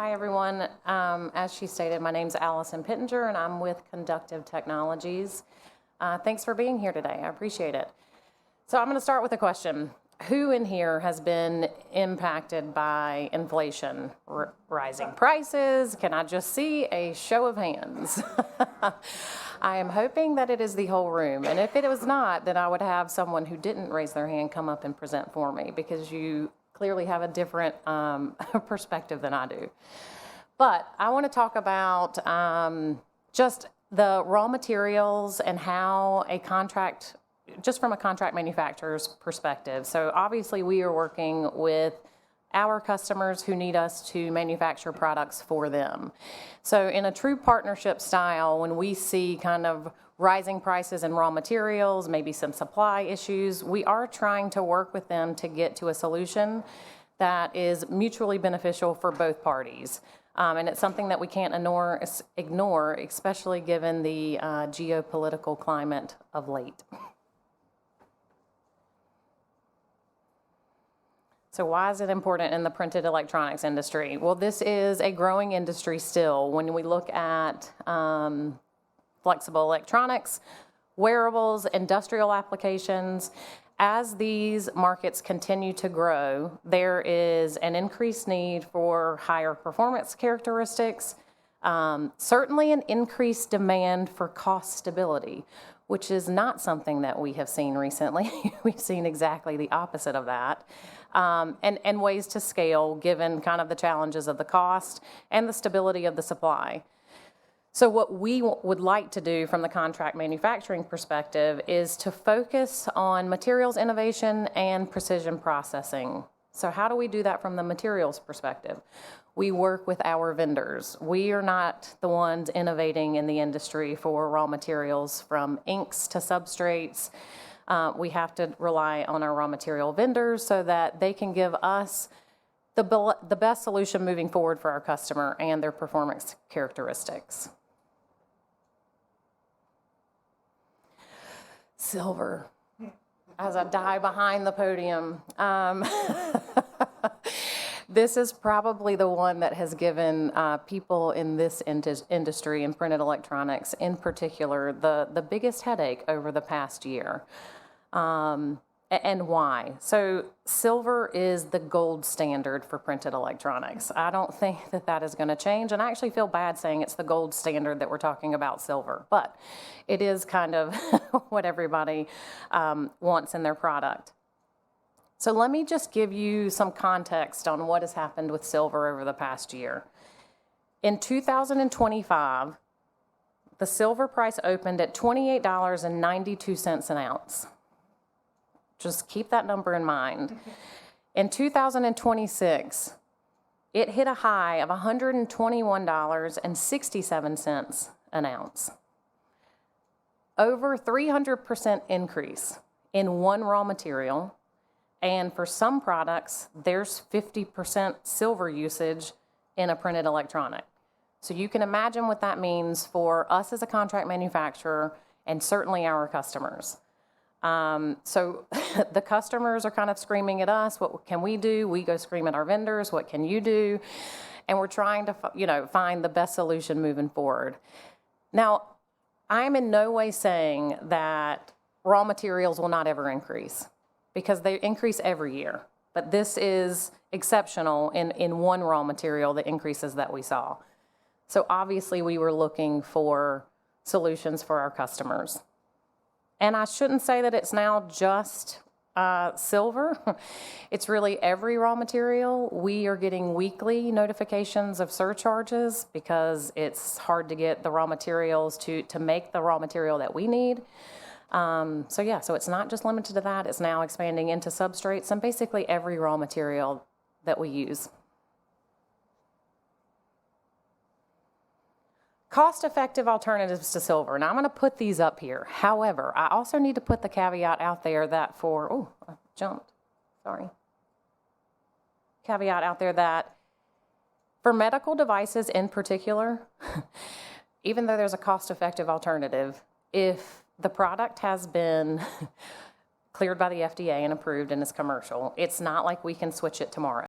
Hi, everyone. As she stated, my name's Alicen Pittenger, and I'm with Conductive Technologies. Thanks for being here today. I appreciate it. So I'm going to start with a question. Who in here has been impacted by inflation, rising prices? Can I just see a show of hands? I am hoping that it is the whole room. And if it was not, then I would have someone who didn't raise their hand come up and present for me, because you clearly have a different perspective than I do. But I want to talk about just the raw materials and how a contract, just from a contract manufacturer's perspective. So obviously we are working with our customers who need us to manufacture products for them. So in a true partnership style, when we see kind of rising prices in raw materials, maybe some supply issues, we are trying to work with them to get to a solution that is mutually beneficial for both parties. And it's something that we can't ignore, especially given the geopolitical climate of late. So why is it important in the printed electronics industry? Well, this is a growing industry still. When we look at flexible electronics, wearables, industrial applications, as these markets continue to grow, there is an increased need for higher performance characteristics, certainly an increased demand for cost stability, which is not something that we have seen recently. We've seen exactly the opposite of that. And ways to scale given kind of the challenges of the cost and the stability of the supply. So what we would like to do from the contract manufacturing perspective is to focus on materials innovation and precision processing. So how do we do that from the materials perspective? We work with our vendors. We are not the ones innovating in the industry for raw materials, from inks to substrates. We have to rely on our raw material vendors so that they can give us the best solution moving forward for our customer and their performance characteristics. Silver, as I die behind the podium. This is probably the one that has given people in this industry, in printed electronics in particular, the biggest headache over the past year. And why? So silver is the gold standard for printed electronics. I don't think that is going to change, and I actually feel bad saying it's the gold standard that we're talking about silver, but it is kind of what everybody wants in their product. So let me just give you some context on what has happened with silver over the past year. In 2025, the silver price opened at $28.92 an ounce. Just keep that number in mind. In 2026, it hit a high of $121.67 an ounce. Over 300% increase in one raw material. And for some products, there's 50% silver usage in a printed electronic. So you can imagine what that means for us as a contract manufacturer and certainly our customers. So the customers are kind of screaming at us, what can we do? We go scream at our vendors, what can you do? And we're trying to, find the best solution moving forward. Now, I'm in no way saying that raw materials will not ever increase, because they increase every year. But this is exceptional in one raw material, the increases that we saw. So obviously we were looking for solutions for our customers. And I shouldn't say that it's now just silver. It's really every raw material. We are getting weekly notifications of surcharges because it's hard to get the raw materials to make the raw material that we need. So it's not just limited to that. It's now expanding into substrates and basically every raw material that we use. Cost-effective alternatives to silver. Now I'm going to put these up here. However, I also need to put the caveat out there that caveat out there that for medical devices in particular, even though there's a cost-effective alternative, if the product has been cleared by the FDA and approved and is commercial, it's not like we can switch it tomorrow.